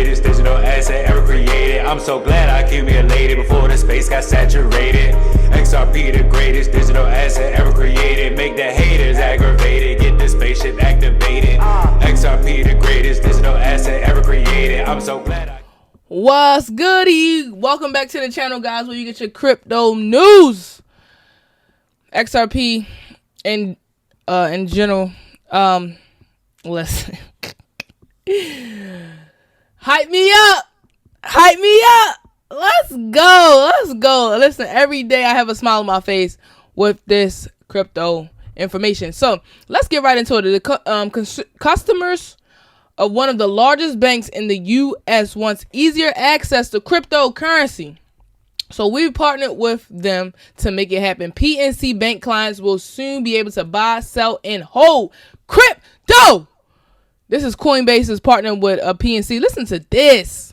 greatest digital asset ever created. I'm so glad I accumulated before the space got saturated. XRP the greatest digital asset ever created. Make the haters aggravated, get the spaceship activated. XRP the greatest digital asset ever created. I'm so glad What's goody? Welcome back to the channel, guys, where you get your crypto news. XRP in general. Listen. Hype me up. Let's go. Listen, every day I have a smile on my face with this crypto information. So let's get right into it. The customers of one of the largest banks in the U.S. wants easier access to cryptocurrency. So we've partnered with them to make it happen. PNC Bank clients will soon be able to buy, sell, and hold crypto. This is Coinbase is partnering with PNC. Listen to this.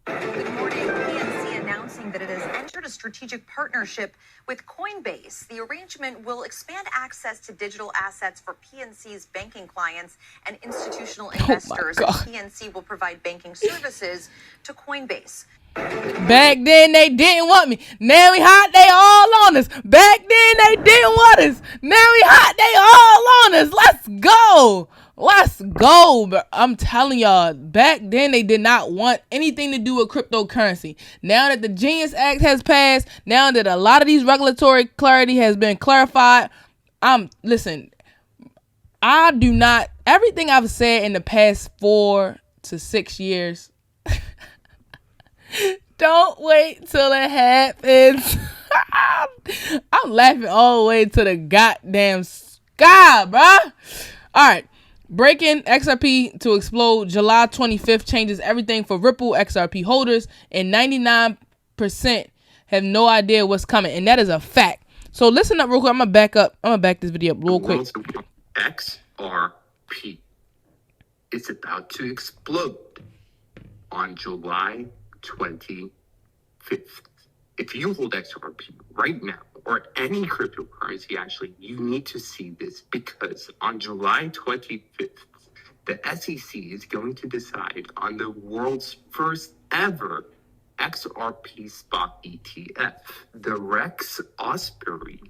Good morning. PNC announcing that it has entered a strategic partnership with Coinbase. The arrangement will expand access to digital assets for PNC's banking clients and institutional investors. And PNC will provide banking services to Coinbase. Back then they didn't want me. Now we hot, they all on us. Back then they didn't want us. Now we hot, they all on us. Let's go. But I'm telling y'all, back then they did not want anything to do with cryptocurrency. Now that the Genius Act has passed, now that a lot of these regulatory clarity has been clarified, listen, I do not, everything I've said in the past 4 to 6 years, don't wait till it happens. I'm laughing all the way to the goddamn sky, bruh. All right. Breaking XRP to explode July 25th changes everything for Ripple XRP holders, and 99% have no idea what's coming, and that is a fact. So listen up real quick. I'm gonna back this video up real quick. XRP is about to explode on July 25th. If you hold XRP right now, or any cryptocurrency, actually, you need to see this, because on July 25th, the SEC is going to decide on the world's first ever XRP spot ETF. The Rex Osprey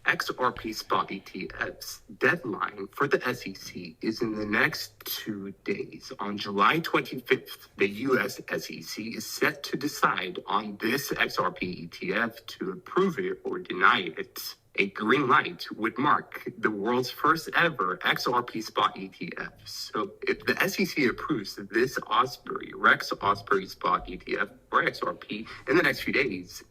XRP spot ETF's deadline for the SEC is in the next 2 days. On July 25th, the US SEC is set to decide on this XRP ETF to approve it or deny it. A green light would mark the world's first ever XRP spot ETF. So if the SEC approves this Rex Osprey spot ETF or XRP in the next few days,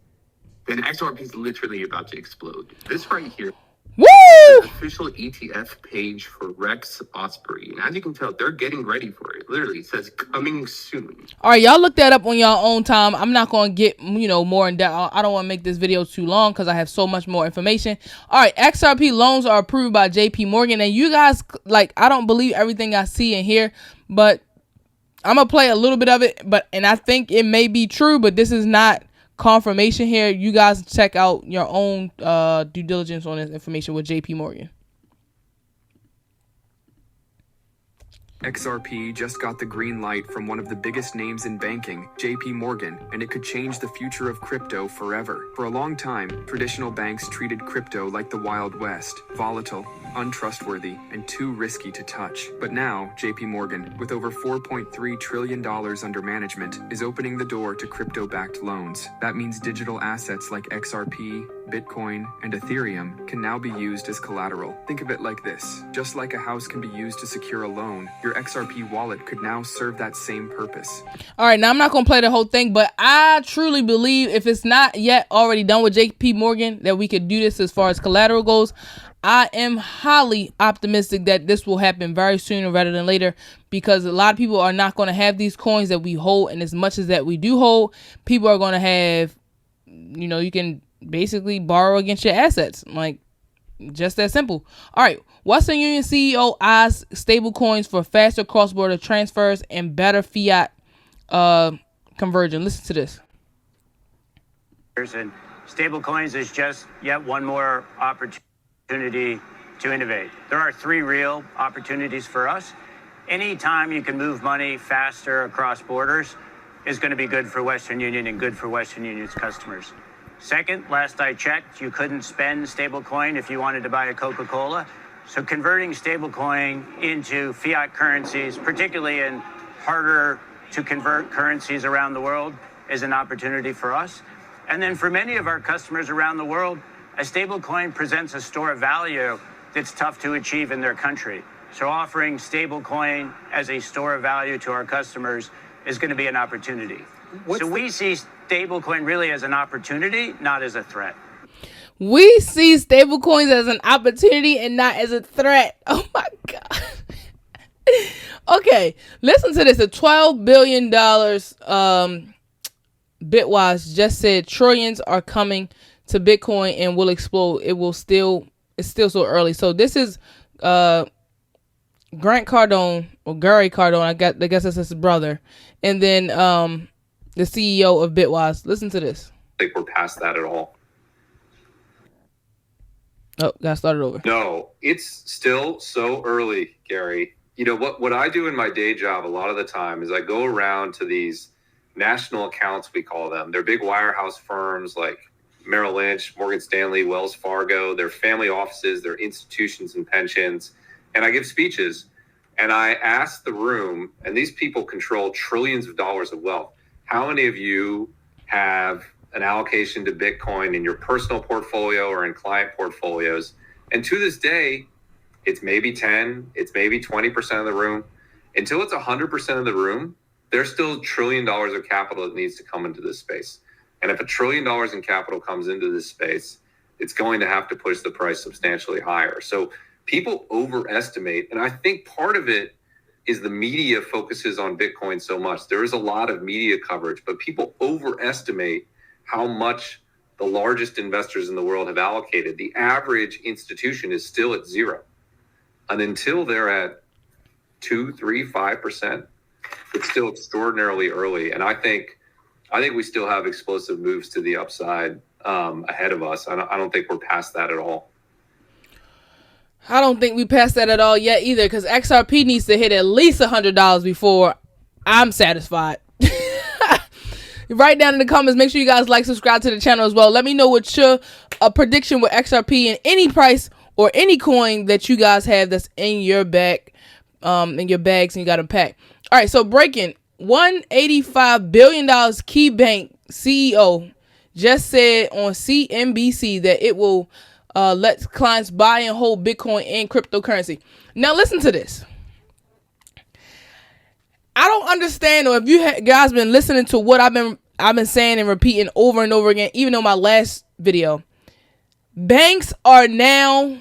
then XRP is literally about to explode. This right here Woo! is the official ETF page for Rex Osprey. And as you can tell, they're getting ready for it. Literally, it says coming soon. All right, y'all look that up on your own time. I'm not going to get, more in depth. I don't want to make this video too long because I have so much more information. All right, XRP loans are approved by JP Morgan. And you guys, I don't believe everything I see and hear, but I'm going to play a little bit of it. And I think it may be true, but this is not confirmation here. You guys check out your own due diligence on this information with JP Morgan. XRP just got the green light from one of the biggest names in banking, JP Morgan, and it could change the future of crypto forever. For a long time, traditional banks treated crypto like the Wild West, volatile, untrustworthy, and too risky to touch. But now, JP Morgan, with over $4.3 trillion under management, is opening the door to crypto-backed loans. That means digital assets like XRP, Bitcoin, and Ethereum can now be used as collateral. Think of it like this. Just like a house can be used to secure a loan, your XRP wallet could now serve that same purpose. All right, now I'm not going to play the whole thing, but I truly believe if it's not yet already done with JP Morgan, that we could do this as far as collateral goes. I am highly optimistic that this will happen very sooner rather than later, because a lot of people are not going to have these coins that we hold. And as much as that we do hold, people are going to have, you can basically borrow against your assets. Just that simple. All right. Western Union CEO eyes stable coins for faster cross-border transfers and better fiat conversion. Listen to this. And stable coins is just yet one more opportunity to innovate. There are 3 real opportunities for us. anytime you can move money faster across borders is going to be good for Western Union and good for Western Union's customers. Second, last I checked, you couldn't spend stablecoin if you wanted to buy a Coca-Cola. So converting stablecoin into fiat currencies, particularly in harder to convert currencies around the world, is an opportunity for us. And then for many of our customers around the world, a stablecoin presents a store of value that's tough to achieve in their country. So offering stablecoin as a store of value to our customers is going to be an opportunity. We see stablecoin really as an opportunity, not as a threat. We see stablecoins as an opportunity and not as a threat. Oh my God. Okay, listen to this. A $12 billion Bitwise just said trillions are coming to Bitcoin and will explode. It's still so early. So this is Grant Cardone, or Gary Cardone, I guess that's his brother. And then the CEO of Bitwise. Listen to this. I think we're past that at all. Oh, got started over. No, it's still so early, Gary. You know, what I do in my day job a lot of the time is I go around to these national accounts, we call them. They're big wirehouse firms like Merrill Lynch, Morgan Stanley, Wells Fargo. They're family offices, they're institutions and pensions. And I give speeches and I ask the room, and these people control trillions of dollars of wealth. How many of you have an allocation to Bitcoin in your personal portfolio or in client portfolios? And to this day, it's maybe 10, it's maybe 20% of the room. Until it's 100% of the room, there's still $1 trillion of capital that needs to come into this space. And if $1 trillion in capital comes into this space, it's going to have to push the price substantially higher. So people overestimate, and I think part of it is the media focuses on Bitcoin so much. There is a lot of media coverage, but people overestimate how much the largest investors in the world have allocated. The average institution is still at zero. And until they're at 2, 3, 5%, it's still extraordinarily early. And I think we still have explosive moves to the upside ahead of us. I don't think we're past that at all. I don't think we passed that at all yet either, because XRP needs to hit at least $100 before I'm satisfied. Write down in the comments. Make sure you guys like, subscribe to the channel as well. Let me know what your prediction with XRP and any price or any coin that you guys have that's in your bag, in your bags, and you got to pack. All right, so breaking $185 billion key bank CEO just said on CNBC that it will let clients buy and hold Bitcoin and cryptocurrency. Now listen to this. I don't understand, or if you guys been listening to what I've been saying and repeating over and over again, even on my last video, banks are now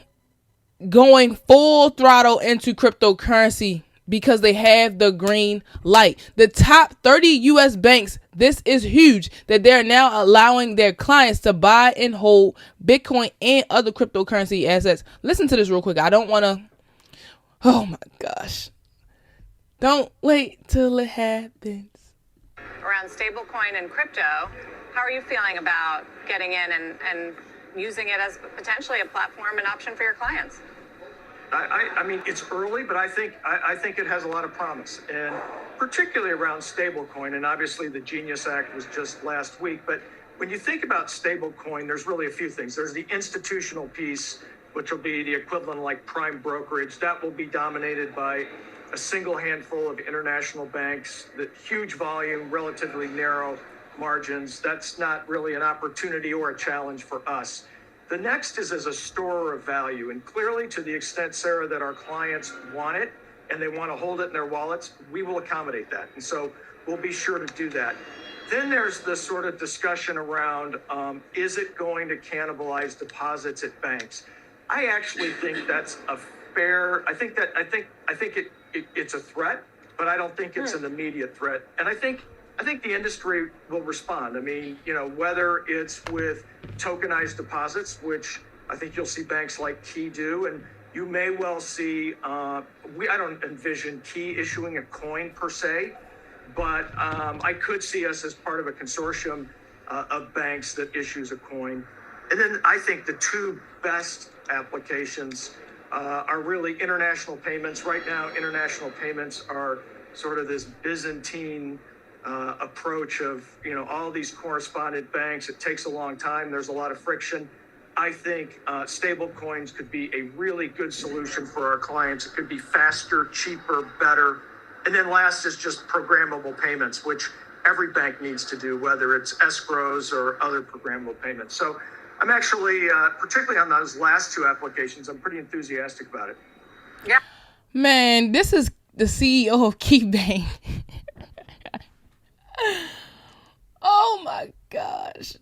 going full throttle into cryptocurrency because they have the green light. The top 30 U.S. banks, this is huge, that they're now allowing their clients to buy and hold Bitcoin and other cryptocurrency assets. Listen to this real quick. I don't want to, oh my gosh. Don't wait till it happens. Around stablecoin and crypto, how are you feeling about getting in and using it as potentially a platform and option for your clients? I mean, it's early, but I think it has a lot of promise, and particularly around stablecoin. And obviously, the Genius Act was just last week. But when you think about stablecoin, there's really a few things. There's the institutional piece, which will be the equivalent like prime brokerage. That will be dominated by a single handful of international banks. The huge volume, relatively narrow margins. That's not really an opportunity or a challenge for us. The next is as a store of value. And clearly, to the extent, Sarah, that our clients want it and they want to hold it in their wallets, we will accommodate that. And so we'll be sure to do that. Then there's the sort of discussion around, is it going to cannibalize deposits at banks? I actually think that's a fair, I think it's a threat, but I don't think it's an immediate threat. And I think the industry will respond. I mean, you know, whether it's with tokenized deposits, which I think you'll see banks like Key do, and you may well see, I don't envision Key issuing a coin per se, but I could see us as part of a consortium of banks that issues a coin. And then I think the two best applications are really international payments. Right now, international payments are sort of this Byzantine approach of, all these correspondent banks. It takes a long time. There's a lot of friction. I think stable coins could be a really good solution for our clients. It could be faster, cheaper, better. And then last is just programmable payments, which every bank needs to do, whether it's escrows or other programmable payments. So I'm actually, particularly on those last two applications, I'm pretty enthusiastic about it. Yeah. Man, this is the CEO of KeyBank. Oh my gosh.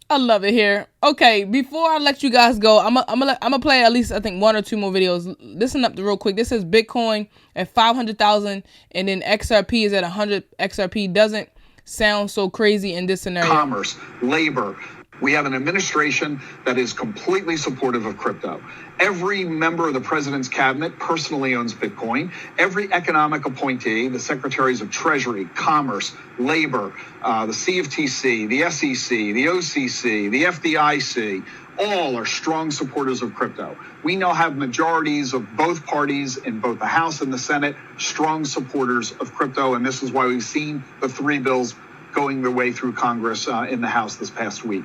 I love it here. Okay, before I let you guys go, I'm gonna play at least I think one or two more videos. Listen up real quick. This is Bitcoin at 500,000, and then XRP is at 100. XRP doesn't sound so crazy in this scenario. Commerce, labor. We have an administration that is completely supportive of crypto. Every member of the president's cabinet personally owns Bitcoin. Every economic appointee, the secretaries of Treasury, Commerce, Labor, the CFTC, the SEC, the OCC, the FDIC, all are strong supporters of crypto. We now have majorities of both parties in both the House and the Senate, strong supporters of crypto. And this is why we've seen the three bills going their way through Congress in the House this past week.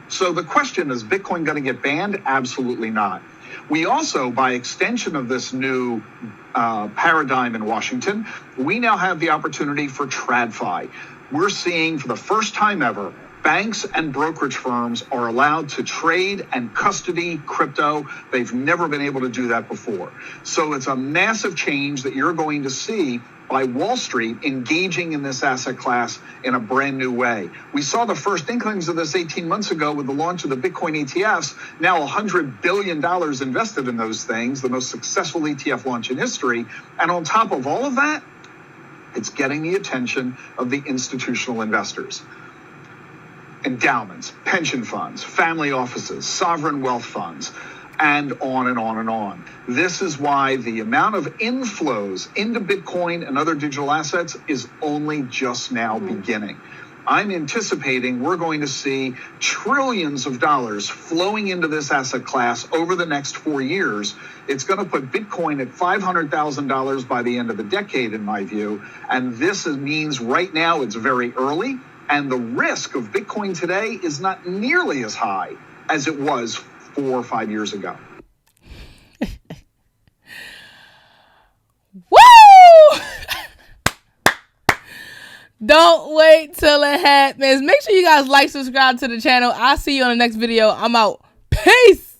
So the question is Bitcoin going to get banned? Absolutely not. We also, by extension of this new paradigm in Washington, we now have the opportunity for TradFi. We're seeing for the first time ever, banks and brokerage firms are allowed to trade and custody crypto. They've never been able to do that before. So it's a massive change that you're going to see by Wall Street engaging in this asset class in a brand new way. We saw the first inklings of this 18 months ago with the launch of the Bitcoin ETFs. Now $100 billion invested in those things, the most successful ETF launch in history. And on top of all of that, it's getting the attention of the institutional investors. Endowments, pension funds, family offices, sovereign wealth funds, and on and on and on. This is why the amount of inflows into Bitcoin and other digital assets is only just now beginning. I'm anticipating we're going to see trillions of dollars flowing into this asset class over the next 4 years. It's going to put Bitcoin at $500,000 by the end of the decade, in my view. And this means right now it's very early. And the risk of Bitcoin today is not nearly as high as it was 4 or 5 years ago. Woo! Don't wait till it happens. Make sure you guys like, subscribe to the channel. I'll see you on the next video. I'm out. Peace.